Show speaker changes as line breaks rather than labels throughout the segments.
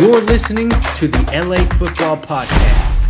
You're listening to the LA Football Podcast.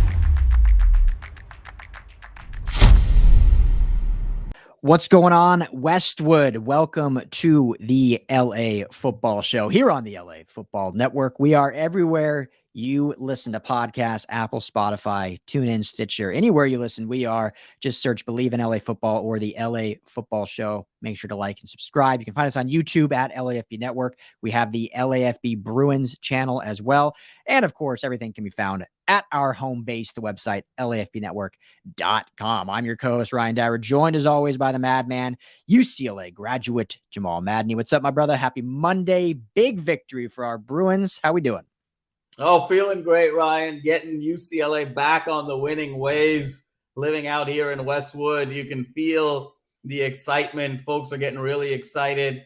What's going on, Westwood? Welcome to the LA Football Show here on the LA Football Network. We are everywhere you listen to podcasts: Apple, Spotify, TuneIn, Stitcher, anywhere you listen, we are. Just search Believe in LA Football or the LA Football Show. Make sure to like and subscribe. You can find us on YouTube at LAFB Network. We have the LAFB Bruins channel as well. And of course, everything can be found at our home base, the website, LAFBnetwork.com. I'm your co-host, Ryan Dyrud, joined as always by the madman, UCLA graduate, Jamal Madni. What's up, my brother? Happy Monday. Big victory for our Bruins. How we doing?
Oh, feeling great, Ryan. Getting UCLA back on the winning ways. Living out here in Westwood, you can feel the excitement. Folks are getting really excited.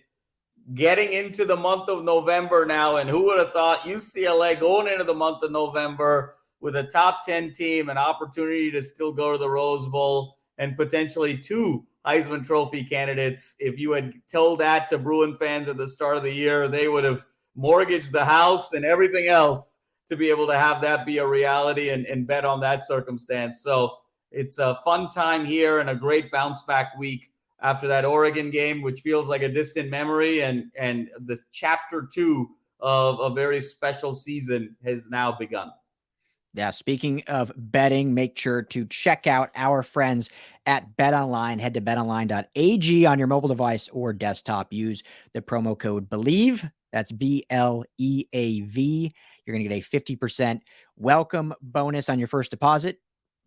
Getting into the month of November now, and who would have thought UCLA going into the month of November with a top 10 team, an opportunity to still go to the Rose Bowl, and potentially 2 Heisman Trophy candidates. If you had told that to Bruin fans at the start of the year, they would have mortgaged the house and everything else to be able to have that be a reality and bet on that circumstance. So it's a fun time here and a great bounce back week after that Oregon game, which feels like a distant memory. And this chapter 2 of a very special season has now begun.
Yeah, speaking of betting, make sure to check out our friends at BetOnline. Head to betonline.ag on your mobile device or desktop. Use the promo code BELIEVE. That's BLEAV. You're going to get a 50% welcome bonus on your first deposit.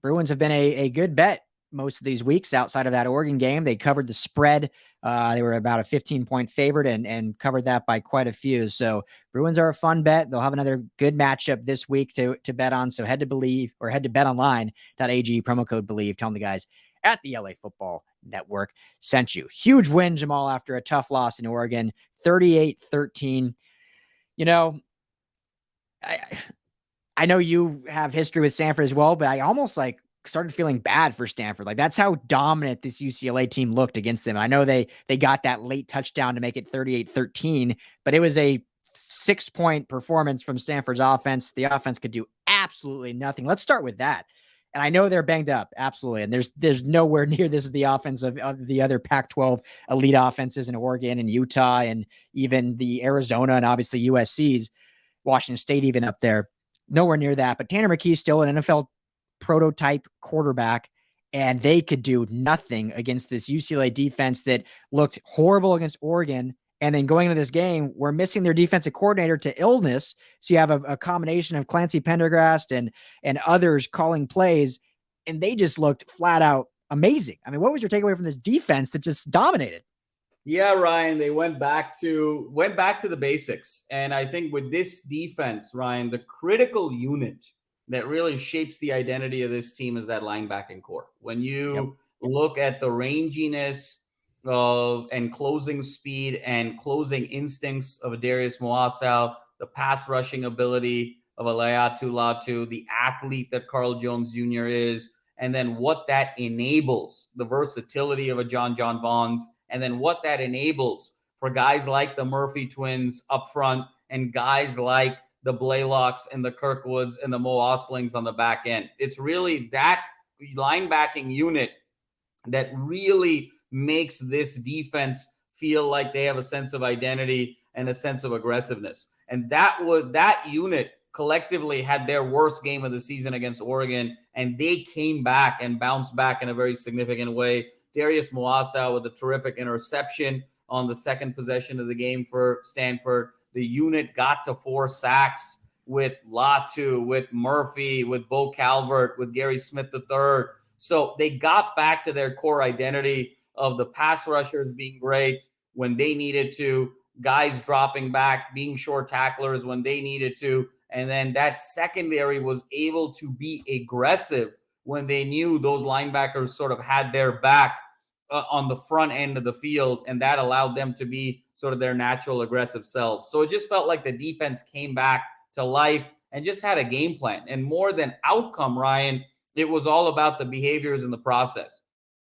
Bruins have been a good bet most of these weeks outside of that Oregon game. They covered the spread. They were about a 15-point favorite and covered that by quite a few. So Bruins are a fun bet. They'll have another good matchup this week to bet on. So head to betonline.ag, promo code BELIEVE. Tell them the guys at the LA Football Network sent you. Huge win, Jamal, after a tough loss in Oregon, 38-13. You know, I know you have history with Stanford as well, but I almost started feeling bad for Stanford. That's how dominant this UCLA team looked against them. I know they got that late touchdown to make it 38-13, but it was a 6-point performance from Stanford's offense. The offense could do absolutely nothing. Let's start with that. And I know they're banged up, absolutely. And there's nowhere near this is the offense of the other Pac-12 elite offenses in Oregon and Utah and even the Arizona and obviously USC's, Washington State even up there. Nowhere near that. But Tanner McKee's still an NFL prototype quarterback, and they could do nothing against this UCLA defense that looked horrible against Oregon. And then going into this game, we're missing their defensive coordinator to illness. So you have a combination of Clancy Pendergast and others calling plays, and they just looked flat out amazing. I mean, what was your takeaway from this defense that just dominated?
Yeah, Ryan, they went back to the basics. And I think with this defense, Ryan, the critical unit that really shapes the identity of this team is that linebacking core. When you look at the ranginess and closing speed and closing instincts of a Darius Muasau, the pass rushing ability of a Laiatu Latu, the athlete that Carl Jones Jr. is, and then what that enables, the versatility of a JonJon Vaughns, and then what that enables for guys like the Murphy twins up front and guys like the Blaylocks and the Kirkwoods and the Mo Oslings on the back end. It's really that linebacking unit that really makes this defense feel like they have a sense of identity and a sense of aggressiveness. And that unit collectively had their worst game of the season against Oregon, and they came back and bounced back in a very significant way. Darius Muasau with a terrific interception on the second possession of the game for Stanford. The unit got to 4 sacks with Latu, with Murphy, with Bo Calvert, with Gary Smith III. So they got back to their core identity of the pass rushers being great when they needed to, guys dropping back, being short tacklers when they needed to. And then that secondary was able to be aggressive when they knew those linebackers sort of had their back on the front end of the field, and that allowed them to be sort of their natural aggressive selves. So it just felt like the defense came back to life and just had a game plan. And more than outcome, Ryan, it was all about the behaviors in the process.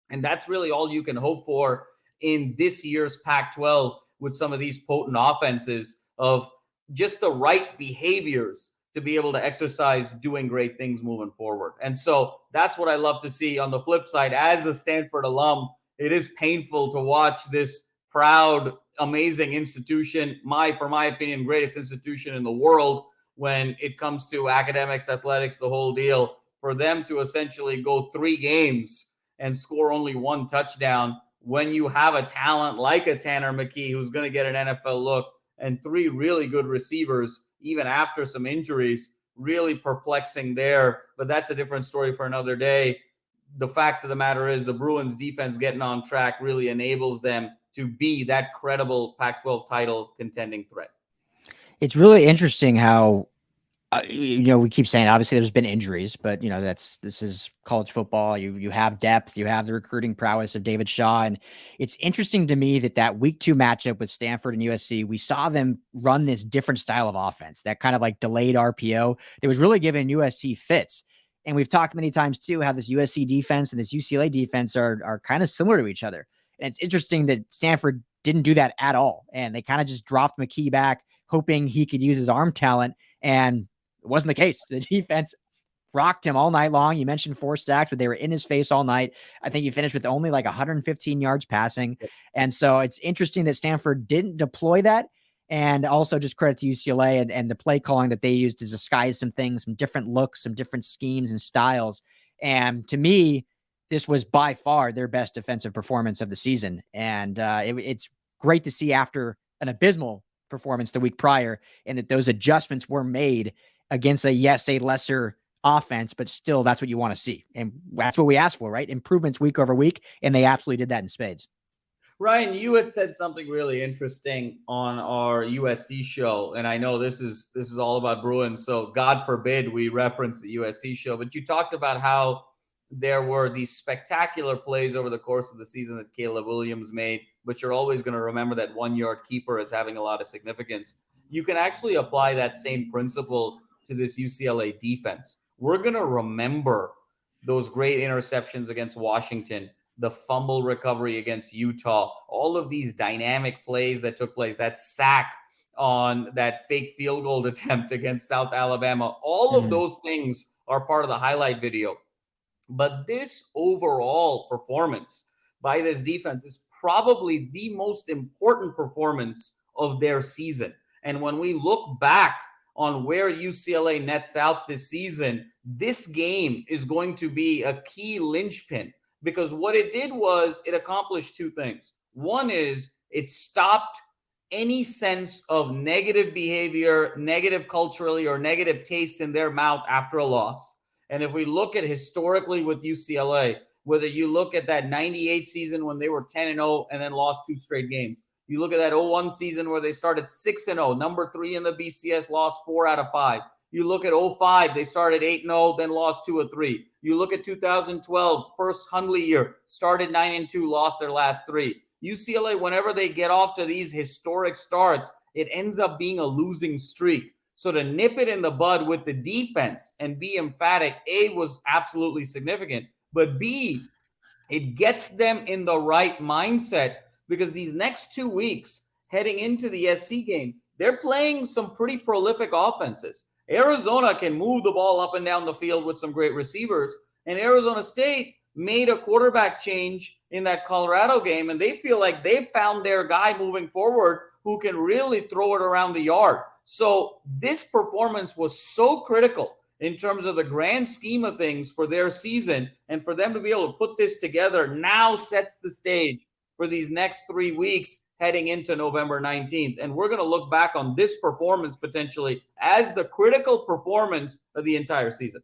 And that's really all you can hope for in this year's Pac-12 with some of these potent offenses of just the right behaviors to be able to exercise doing great things moving forward. And so that's what I love to see. On the flip side, as a Stanford alum, it is painful to watch this proud, amazing institution, for my opinion, greatest institution in the world when it comes to academics, athletics, the whole deal, for them to essentially go 3 games and score only 1 touchdown when you have a talent like a Tanner McKee who's going to get an NFL look, and 3 really good receivers, even after some injuries, really perplexing there. But that's a different story for another day. The fact of the matter is the Bruins defense getting on track really enables them to be that credible Pac-12 title contending threat.
It's really interesting how, we keep saying, obviously there's been injuries, but this is college football. You have depth, you have the recruiting prowess of David Shaw. And it's interesting to me that week 2 matchup with Stanford and USC, we saw them run this different style of offense, that kind of like delayed RPO. That was really giving USC fits. And we've talked many times too, how this USC defense and this UCLA defense are kind of similar to each other. And it's interesting that Stanford didn't do that at all. And they kind of just dropped McKee back, hoping he could use his arm talent. And it wasn't the case. The defense rocked him all night long. You mentioned 4 sacks, but they were in his face all night. I think he finished with only like 115 yards passing. And so it's interesting that Stanford didn't deploy that. And also just credit to UCLA and the play calling that they used to disguise some things, some different looks, some different schemes and styles. And to me, this was by far their best defensive performance of the season. And it's great to see after an abysmal performance the week prior, and that those adjustments were made against a lesser offense, but still that's what you want to see. And that's what we asked for, right? Improvements week over week. And they absolutely did that in spades.
Ryan, you had said something really interesting on our USC show. And I know this is all about Bruins, so God forbid we reference the USC show, but you talked about how there were these spectacular plays over the course of the season that Caleb Williams made, but you're always going to remember that 1-yard keeper as having a lot of significance. You can actually apply that same principle to this UCLA defense. We're going to remember those great interceptions against Washington, the fumble recovery against Utah, all of these dynamic plays that took place, that sack on that fake field goal attempt against South Alabama. All of those things are part of the highlight video. But this overall performance by this defense is probably the most important performance of their season. And when we look back on where UCLA nets out this season, this game is going to be a key linchpin, because what it did was it accomplished 2 things. One is it stopped any sense of negative behavior, negative culturally, or negative taste in their mouth after a loss. And if we look at historically with UCLA, whether you look at that 98 season when they were 10-0 and then lost 2 straight games, you look at that 0-1 season where they started 6-0, number 3 in the BCS, lost 4 out of 5. You look at 05, they started 8-0, then lost 2 of 3. You look at 2012, first Hundley year, started 9-2, lost their last 3. UCLA, whenever they get off to these historic starts, it ends up being a losing streak. So to nip it in the bud with the defense and be emphatic, A, was absolutely significant, but B, it gets them in the right mindset, because these next 2 weeks heading into the SC game, they're playing some pretty prolific offenses. Arizona can move the ball up and down the field with some great receivers, and Arizona State made a quarterback change in that Colorado game, and they feel like they found their guy moving forward who can really throw it around the yard. So this performance was so critical in terms of the grand scheme of things for their season, and for them to be able to put this together now sets the stage for these next 3 weeks heading into November 19th. And we're going to look back on this performance potentially as the critical performance of the entire season.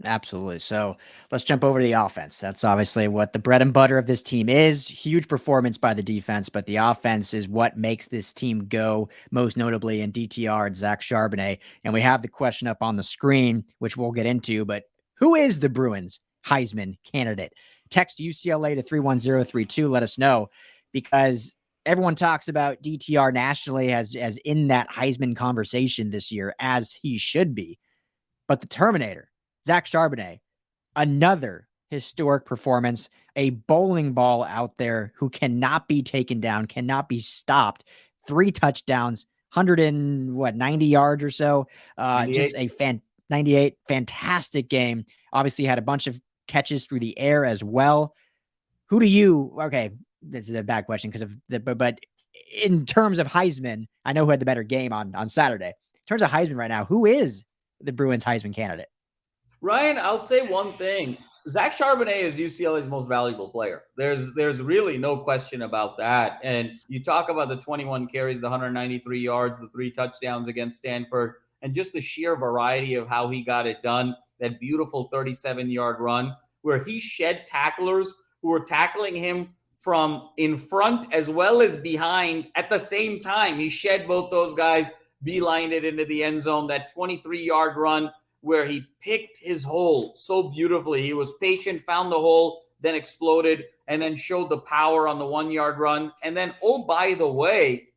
Absolutely. So let's jump over to the offense. That's obviously what the bread and butter of this team is. Huge performance by the defense, but the offense is what makes this team go, most notably in DTR and Zach Charbonnet. And we have the question up on the screen, which we'll get into, but who is the Bruins Heisman candidate? Text UCLA to 31032. Let us know, because everyone talks about DTR nationally as in that Heisman conversation this year, as he should be. But the Terminator, Zach Charbonnet, another historic performance, a bowling ball out there who cannot be taken down, cannot be stopped. 3 touchdowns, 90 yards or so. Just 98, fantastic game. Obviously had a bunch of catches through the air as well. Who do you, okay, this is a bad question because of the, but in terms of Heisman, I know who had the better game on Saturday. In terms of Heisman right now, who is the Bruins Heisman candidate?
Ryan, I'll say one thing. Zach Charbonnet is UCLA's most valuable player. There's really no question about that. And you talk about the 21 carries, the 193 yards, the 3 touchdowns against Stanford, and just the sheer variety of how he got it done. That beautiful 37-yard run where he shed tacklers who were tackling him from in front as well as behind at the same time. He shed both those guys, beelined it into the end zone. That 23-yard run where he picked his hole so beautifully. He was patient, found the hole, then exploded, and then showed the power on the 1-yard run. And then, oh, by the way,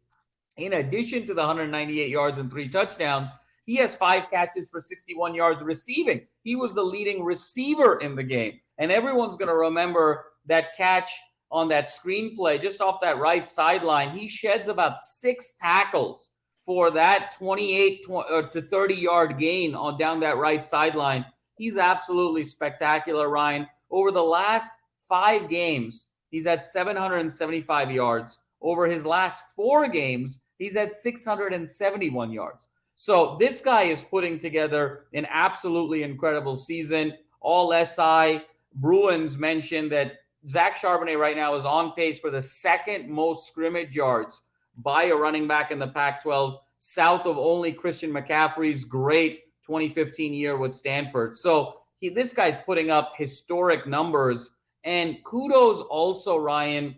in addition to the 198 yards and 3 touchdowns, he has 5 catches for 61 yards receiving. He was the leading receiver in the game. And everyone's going to remember that catch on that screenplay just off that right sideline. He sheds about 6 tackles for that 28 to 30-yard gain on down that right sideline. He's absolutely spectacular, Ryan. Over the last 5 games, he's had 775 yards. Over his last 4 games, he's had 671 yards. So this guy is putting together an absolutely incredible season. All SI Bruins mentioned that Zach Charbonnet right now is on pace for the 2nd most scrimmage yards by a running back in the Pac-12, south of only Christian McCaffrey's great 2015 year with Stanford. So this guy's putting up historic numbers. And kudos also, Ryan,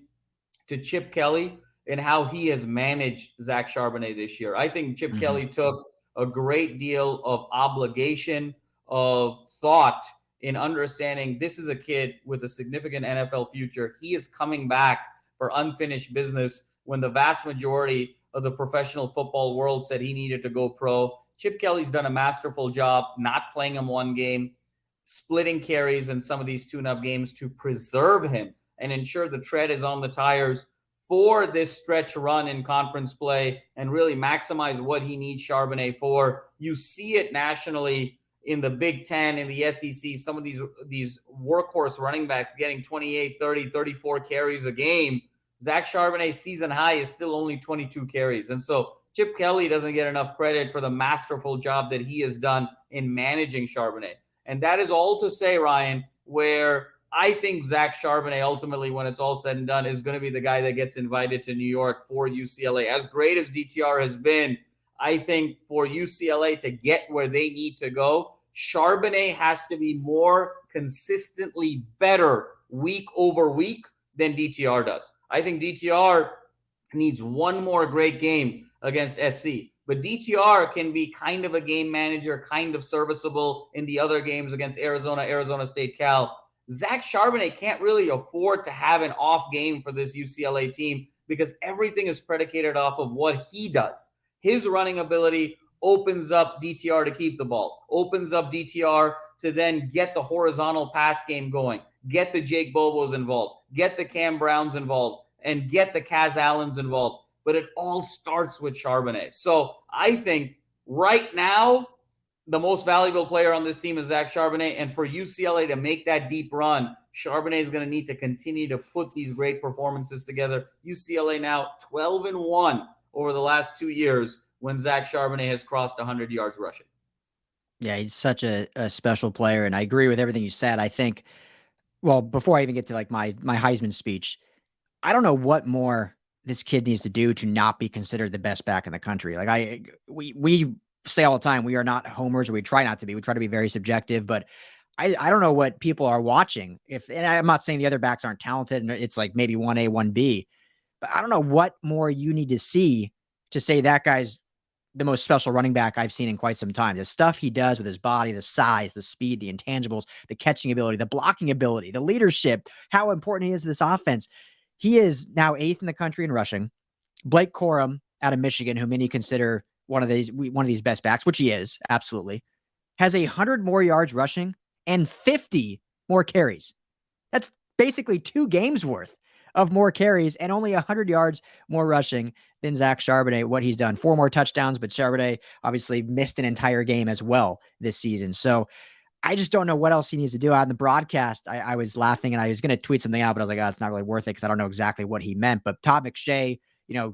to Chip Kelly and how he has managed Zach Charbonnet this year. I think Chip Kelly took a great deal of obligation, of thought in understanding this is a kid with a significant NFL future. He is coming back for unfinished business when the vast majority of the professional football world said he needed to go pro. Chip Kelly's done a masterful job not playing him one game, splitting carries in some of these tune-up games to preserve him and ensure the tread is on the tires for this stretch run in conference play and really maximize what he needs Charbonnet for. You see it nationally in the Big Ten, in the SEC, some of these workhorse running backs getting 28, 30, 34 carries a game. Zach Charbonnet's season high is still only 22 carries. And so Chip Kelly doesn't get enough credit for the masterful job that he has done in managing Charbonnet. And that is all to say, Ryan, where I think Zach Charbonnet ultimately, when it's all said and done, is going to be the guy that gets invited to New York for UCLA. As great as DTR has been, I think for UCLA to get where they need to go, Charbonnet has to be more consistently better week over week than DTR does. I think DTR needs one more great game against SC. But DTR can be kind of a game manager, kind of serviceable in the other games against Arizona, Arizona State, Cal. Zach Charbonnet can't really afford to have an off game for this UCLA team because everything is predicated off of what he does. His running ability opens up DTR to keep the ball, opens up DTR to then get the horizontal pass game going, get the Jake Bobos involved, get the Cam Browns involved, and get the Kaz Allens involved. But it all starts with Charbonnet. So I think right now, the most valuable player on this team is Zach Charbonnet. And for UCLA to make that deep run, Charbonnet is going to need to continue to put these great performances together. UCLA now 12-1 over the last 2 years when Zach Charbonnet has crossed 100 yards rushing.
Yeah, he's such a special player. And I agree with everything you said. I think, well, before I even get to like my Heisman speech, I don't know what more this kid needs to do to not be considered the best back in the country. Like we say all the time, we are not homers, or we try not to be. We try to be very subjective, but I don't know what people are watching. And I'm not saying the other backs aren't talented and it's like maybe 1A, 1B, but I don't know what more you need to see to say that guy's the most special running back I've seen in quite some time. The stuff he does with his body, the size, the speed, the intangibles, the catching ability, the blocking ability, the leadership, how important he is to this offense. He is now 8th in the country in rushing. Blake Corum out of Michigan, who many consider one of these best backs, which he is, absolutely, has 100 more yards rushing and 50 more carries. That's basically 2 games worth of more carries and only 100 yards more rushing than Zach Charbonnet, what he's done. 4 more touchdowns, but Charbonnet obviously missed an entire game as well this season. So I just don't know what else he needs to do. On the broadcast, I was laughing and I was going to tweet something out, but I was like, oh, it's not really worth it because I don't know exactly what he meant. But Todd McShay,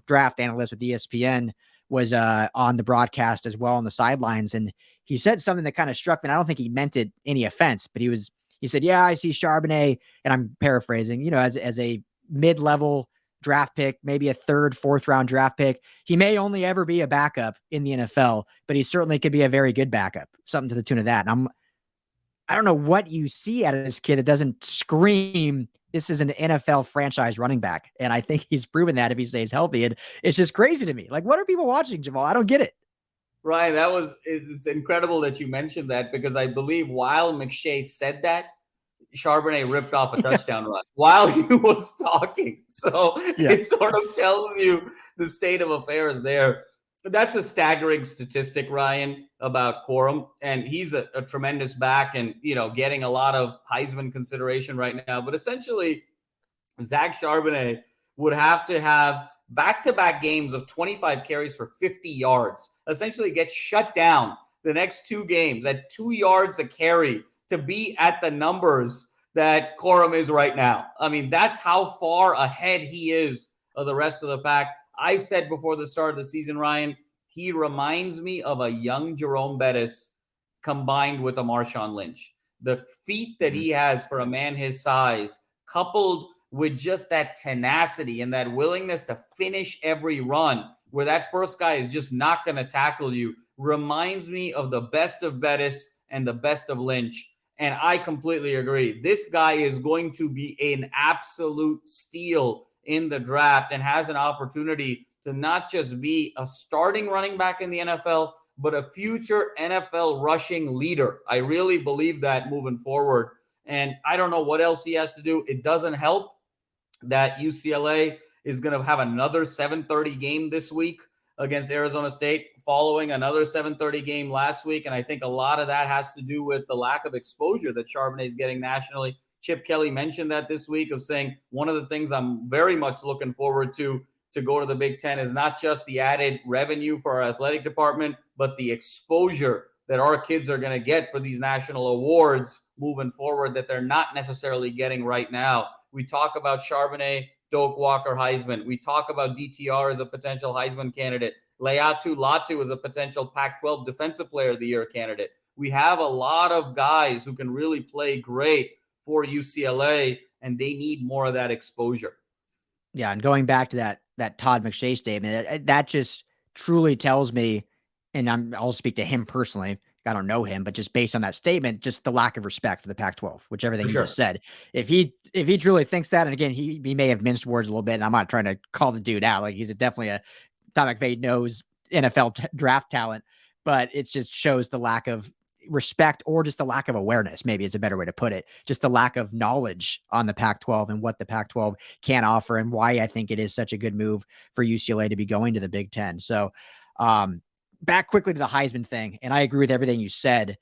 draft analyst with ESPN, was on the broadcast as well on the sidelines. And he said something that kind of struck me. And I don't think he meant it any offense, but he said, yeah, I see Charbonnet, and I'm paraphrasing, as a mid-level draft pick, maybe a 3rd, 4th round draft pick. He may only ever be a backup in the NFL, but he certainly could be a very good backup, something to the tune of that. And I don't know what you see out of this kid that doesn't scream, this is an NFL franchise running back. And I think he's proven that if he stays healthy. And it's just crazy to me. Like, what are people watching, Jamal? I don't get it.
Ryan, it's incredible that you mentioned that, because I believe while McShay said that, Charbonnet ripped off a touchdown run while he was talking. So It sort of tells you the state of affairs there. That's a staggering statistic, Ryan, about Corum. And he's a tremendous back and, getting a lot of Heisman consideration right now. But essentially, Zach Charbonnet would have to have back-to-back games of 25 carries for 50 yards, essentially get shut down the next 2 games at 2 yards a carry to be at the numbers that Corum is right now. I mean, that's how far ahead he is of the rest of the pack. I said before the start of the season, Ryan, he reminds me of a young Jerome Bettis combined with a Marshawn Lynch. The feet that he has for a man his size, coupled with just that tenacity and that willingness to finish every run, where that first guy is just not going to tackle you, reminds me of the best of Bettis and the best of Lynch. And I completely agree. This guy is going to be an absolute steal in the draft and has an opportunity to not just be a starting running back in the NFL, but a future NFL rushing leader. I really believe that moving forward. And I don't know what else he has to do. It doesn't help that UCLA is going to have another 7:30 game this week against Arizona State, following another 7:30 game last week. And I think a lot of that has to do with the lack of exposure that Charbonnet is getting nationally. Chip Kelly mentioned that this week, of saying one of the things I'm very much looking forward to go to the Big Ten is not just the added revenue for our athletic department, but the exposure that our kids are going to get for these national awards moving forward that they're not necessarily getting right now. We talk about Charbonnet, Doak Walker, Heisman. We talk about DTR as a potential Heisman candidate. Laiatu Latu is a potential Pac-12 Defensive Player of the Year candidate. We have a lot of guys who can really play great for UCLA, and they need more of that exposure.
Yeah, and going back to that Todd McShay statement, that just truly tells me, and I'll speak to him personally, I don't know him, but just based on that statement, just the lack of respect for the Pac-12, which everything you just said. If he truly thinks that, and again, he may have minced words a little bit, and I'm not trying to call the dude out. Like, he's definitely Todd McVay knows NFL draft talent, but it just shows the lack of respect, or just the lack of awareness, maybe is a better way to put it. Just the lack of knowledge on the Pac-12 and what the Pac-12 can offer, and why I think it is such a good move for UCLA to be going to the Big Ten. So, back quickly to the Heisman thing, and I agree with everything you said,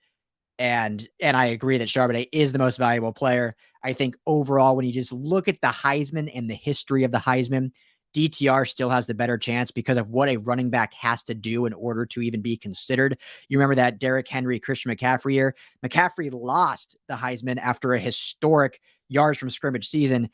and I agree that Charbonnet is the most valuable player. I think overall, when you just look at the Heisman and the history of the Heisman, DTR still has the better chance because of what a running back has to do in order to even be considered. You remember that Derrick Henry, Christian McCaffrey year? McCaffrey lost the Heisman after a historic yards from scrimmage season,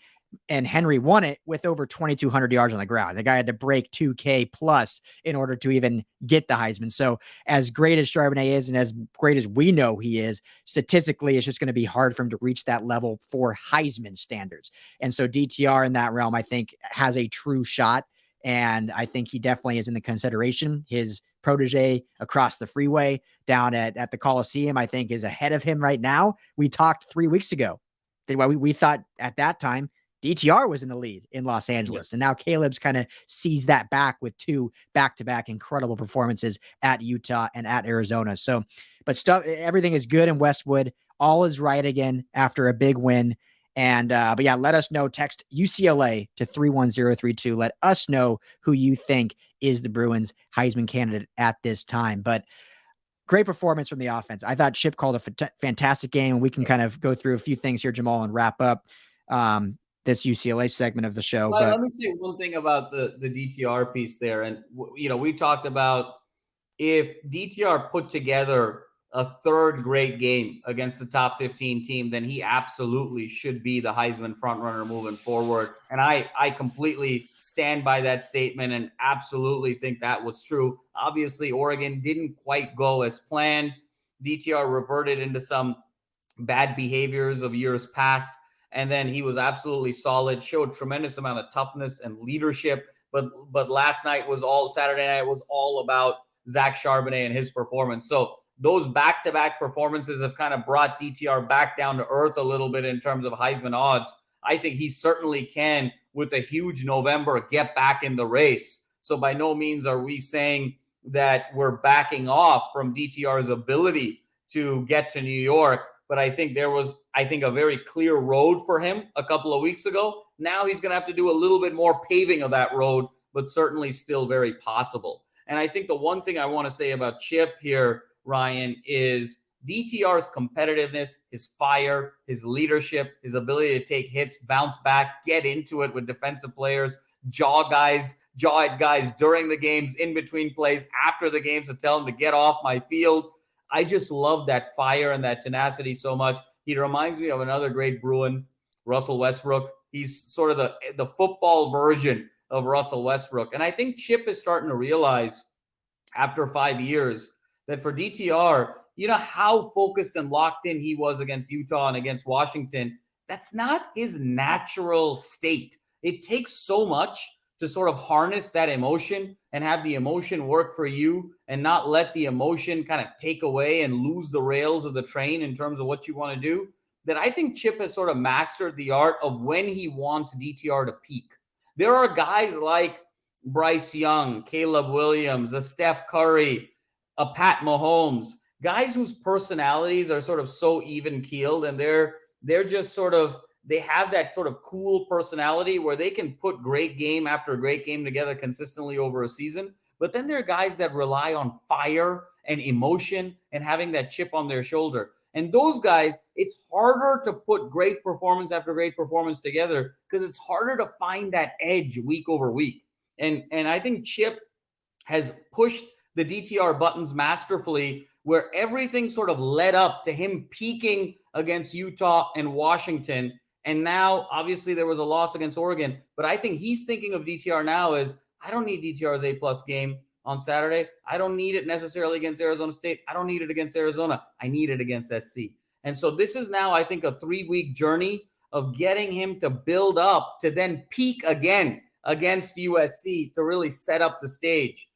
and Henry won it with over 2,200 yards on the ground. The guy had to break 2K plus in order to even get the Heisman. So as great as Charbonnet is, and as great as we know he is, statistically, it's just going to be hard for him to reach that level for Heisman standards. And so DTR in that realm, I think, has a true shot. And I think he definitely is in the consideration. His protege across the freeway down at the Coliseum, I think, is ahead of him right now. We talked 3 weeks ago that we thought at that time DTR was in the lead in Los Angeles. And now Caleb's kind of seized that back with 2 back-to-back incredible performances at Utah and at Arizona. So, but everything is good in Westwood. All is right again after a big win. And, but yeah, let us know. Text UCLA to 31032. Let us know who you think is the Bruins Heisman candidate at this time. But great performance from the offense. I thought Chip called a fantastic game, and we can kind of go through a few things here, Jamal, and wrap up. this UCLA segment of the show.
Well,
But
let me say one thing about the DTR piece there. And, we talked about if DTR put together a third great game against the top 15 team, then he absolutely should be the Heisman frontrunner moving forward. And I completely stand by that statement and absolutely think that was true. Obviously, Oregon didn't quite go as planned. DTR reverted into some bad behaviors of years past. And then he was absolutely solid, showed tremendous amount of toughness and leadership. But Saturday night was all about Zach Charbonnet and his performance. So those back-to-back performances have kind of brought DTR back down to earth a little bit in terms of Heisman odds. I think he certainly can, with a huge November, get back in the race. So by no means are we saying that we're backing off from DTR's ability to get to New York. But I think there was, a very clear road for him a couple of weeks ago. Now he's going to have to do a little bit more paving of that road, but certainly still very possible. And I think the one thing I want to say about Chip here, Ryan, is DTR's competitiveness, his fire, his leadership, his ability to take hits, bounce back, get into it with defensive players, jaw at guys during the games, in between plays, after the games to tell them to get off my field. I just love that fire and that tenacity so much. He reminds me of another great Bruin, Russell Westbrook. He's sort of the football version of Russell Westbrook. And I think Chip is starting to realize after 5 years that for DTR, how focused and locked in he was against Utah and against Washington. That's not his natural state. It takes so much to sort of harness that emotion and have the emotion work for you and not let the emotion kind of take away and lose the rails of the train in terms of what you want to do, that I think Chip has sort of mastered the art of when he wants DTR to peak. There are guys like Bryce Young, Caleb Williams, a Steph Curry, a Pat Mahomes, guys whose personalities are sort of so even-keeled, and they're just sort of, they have that sort of cool personality where they can put great game after great game together consistently over a season. But then there are guys that rely on fire and emotion and having that chip on their shoulder. And those guys, it's harder to put great performance after great performance together because it's harder to find that edge week over week. And I think Chip has pushed the DTR buttons masterfully, where everything sort of led up to him peaking against Utah and Washington. And now, obviously, there was a loss against Oregon. But I think he's thinking of DTR now as, I don't need DTR's A-plus game on Saturday. I don't need it necessarily against Arizona State. I don't need it against Arizona. I need it against SC. And so this is now, I think, a 3-week journey of getting him to build up to then peak again against USC to really set up the stage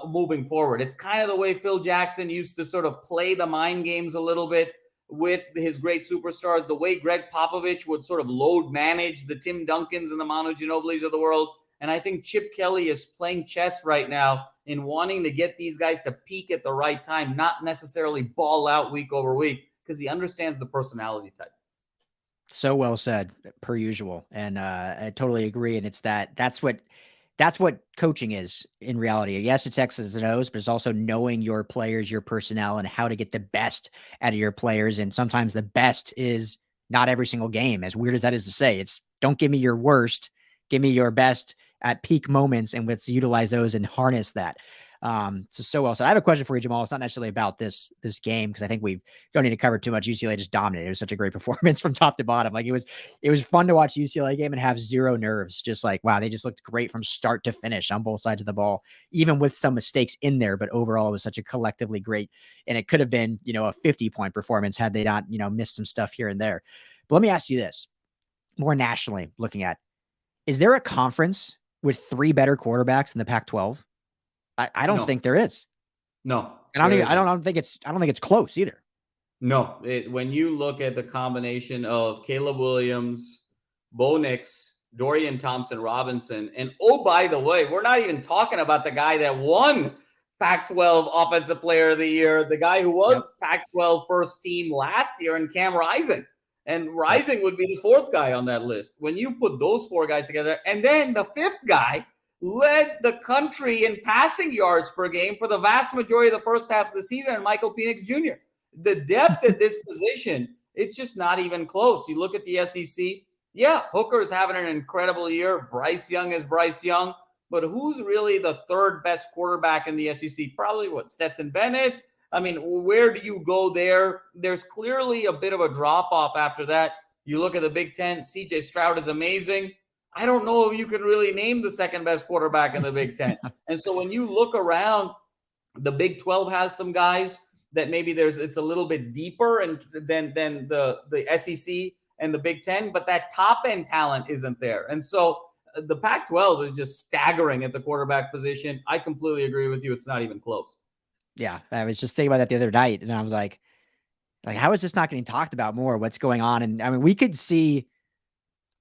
moving forward. It's kind of the way Phil Jackson used to sort of play the mind games a little bit with his great superstars, the way Greg Popovich would sort of load manage the Tim Duncans and the Manu Ginobilis of the world. And I think Chip Kelly is playing chess right now in wanting to get these guys to peak at the right time, not necessarily ball out week over week, because he understands the personality type.
So well said, per usual. And I totally agree. And it's that's what coaching is in reality. Yes, it's X's and O's, but it's also knowing your players, your personnel, and how to get the best out of your players. And sometimes the best is not every single game. As weird as that is to say, it's don't give me your worst, give me your best at peak moments, and let's utilize those and harness that. So well said. I have a question for you, Jamal. It's not necessarily about this game, because I think we don't need to cover too much. UCLA just dominated. It was such a great performance from top to bottom. Like it was fun to watch UCLA game and have zero nerves. Just like, wow, they just looked great from start to finish on both sides of the ball, even with some mistakes in there. But overall, it was such a collectively great, and it could have been, a 50-point performance had they not, missed some stuff here and there. But let me ask you this, more nationally looking at, is there a conference with 3 better quarterbacks in the Pac-12? I don't think there is.
No.
And I don't think it's close either.
No. When you look at the combination of Caleb Williams, Bo Nix, Dorian Thompson Robinson, and oh, by the way, we're not even talking about the guy that won Pac-12 Offensive Player of the Year, the guy who was Pac-12 first team last year, and Cam Rising. And Rising would be the 4th guy on that list. When you put those 4 guys together, and then the 5th guy led the country in passing yards per game for the vast majority of the first half of the season, and Michael Penix Jr. The depth at this position, it's just not even close. You look at the SEC, Yeah, Hooker's having an incredible year. Bryce Young is Bryce Young. But who's really the third best quarterback in the SEC? Probably Stetson Bennett? I mean, where do you go there? There's clearly a bit of a drop-off after that. You look at the Big Ten, C.J. Stroud is amazing. I don't know if you can really name the second best quarterback in the Big Ten. And so when you look around, the Big 12 has some guys that maybe it's a little bit deeper than the SEC and the Big Ten, but that top-end talent isn't there. And so the Pac-12 is just staggering at the quarterback position. I completely agree with you. It's not even close.
Yeah, I was just thinking about that the other night, and I was like, how is this not getting talked about more? What's going on? And I mean, we could see,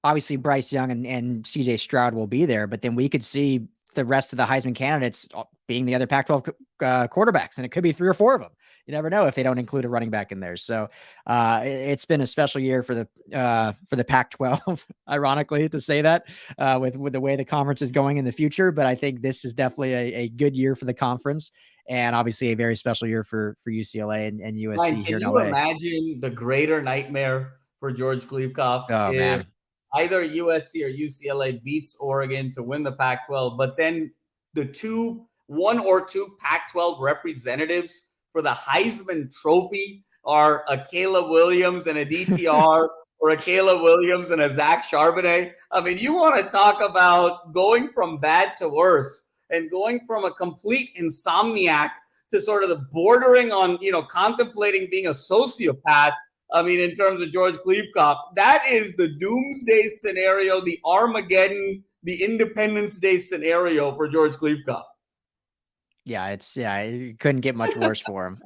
obviously, Bryce Young and CJ Stroud will be there, but then we could see the rest of the Heisman candidates being the other Pac-12 quarterbacks, and it could be 3 or 4 of them. You never know if they don't include a running back in there. So it's been a special year for the Pac-12, ironically, to say that with the way the conference is going in the future. But I think this is definitely a good year for the conference, and obviously a very special year for UCLA and USC
Ryan,
here in
LA. Can you imagine the greater nightmare for George Kliavkoff if
man.
either USC or UCLA beats Oregon to win the Pac-12, but then the 1 or 2 Pac-12 representatives for the Heisman Trophy are a Caleb Williams and a DTR or a Caleb Williams and a Zach Charbonnet. I mean, you want to talk about going from bad to worse and going from a complete insomniac to sort of the bordering on, contemplating being a sociopath. I mean, in terms of George Kliavkoff, that is the doomsday scenario, the Armageddon, the Independence Day scenario for George Kliavkoff.
Yeah, it couldn't get much worse for him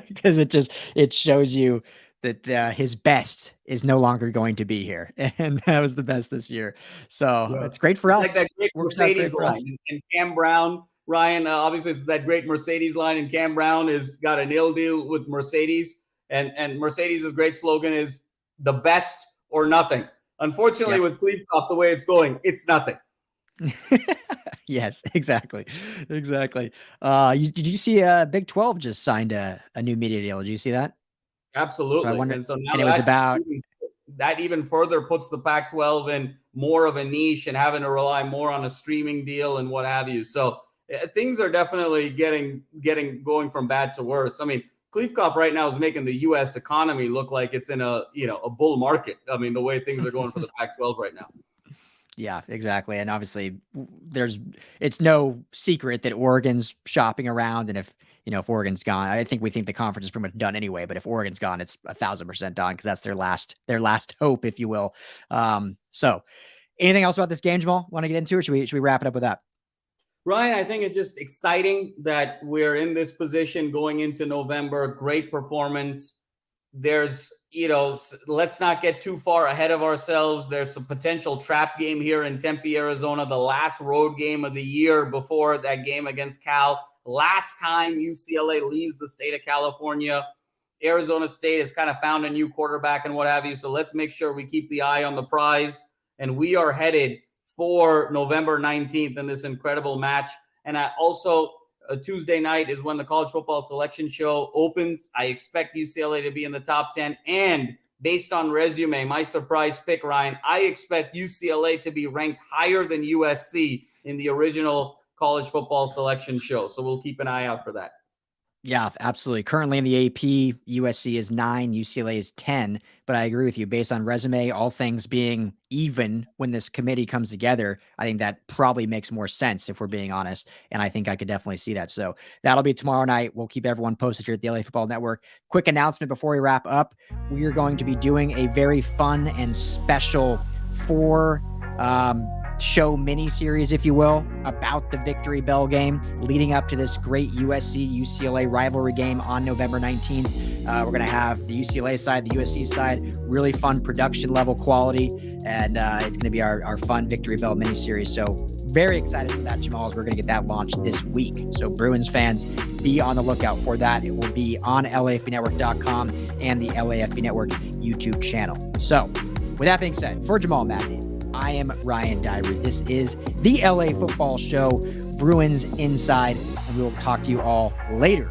because it shows you that his best is no longer going to be here, and that was the best this year. So It's great for us.
Like that great Mercedes line and Cam Brown, Ryan. Obviously, it's that great Mercedes line, and Cam Brown has got a nil deal with Mercedes, and Mercedes' great slogan is the best or nothing. Unfortunately, with Kliavkoff, the way it's going, it's nothing.
Yes, exactly. Did you see Big 12 just signed a new media deal? Did you see that?
Absolutely.
So I wonder,
and so now
and it was about
that even further puts the Pac-12 in more of a niche and having to rely more on a streaming deal and what have you. So things are definitely going from bad to worse. I mean, Kliavkoff right now is making the U.S. economy look like it's in a bull market. I mean, the way things are going for the Pac-12 right now.
Yeah, exactly. And obviously it's no secret that Oregon's shopping around. And if Oregon's gone, I think we think the conference is pretty much done anyway, but if Oregon's gone, it's 1,000% done because that's their last hope, if you will. So anything else about this game, Jamal, want to get into, or should we wrap it up with that?
Ryan, I think it's just exciting that we're in this position going into November. Great performance. There's, let's not get too far ahead of ourselves. There's a potential trap game here in Tempe, Arizona, the last road game of the year before that game against Cal. Last time UCLA leaves the state of California, Arizona State has kind of found a new quarterback and what have you. So let's make sure we keep the eye on the prize. And we are headed for November 19th in this incredible match. And I also, Tuesday night is when the college football selection show opens. I expect UCLA to be in the top 10. And based on resume, my surprise pick, Ryan, I expect UCLA to be ranked higher than USC in the original college football selection show. So we'll keep an eye out for that.
Yeah, absolutely. Currently in the AP, USC is 9, UCLA is 10. But I agree with you. Based on resume, all things being even when this committee comes together, I think that probably makes more sense if we're being honest. And I think I could definitely see that. So that'll be tomorrow night. We'll keep everyone posted here at the LA Football Network. Quick announcement before we wrap up. We are going to be doing a very fun and special 4 show mini series, if you will, about the Victory Bell game leading up to this great USC-UCLA rivalry game on November 19th. We're going to have the UCLA side, the USC side, really fun production level quality, and it's going to be our fun Victory Bell mini series. So very excited for that, Jamal, as we're going to get that launched this week. So Bruins fans, be on the lookout for that. It will be on LAFBnetwork.com and the LAFB Network YouTube channel. So with that being said, for Jamal Madni, I am Ryan Dyrud. This is the LA Football Show, Bruins Inside, and we will talk to you all later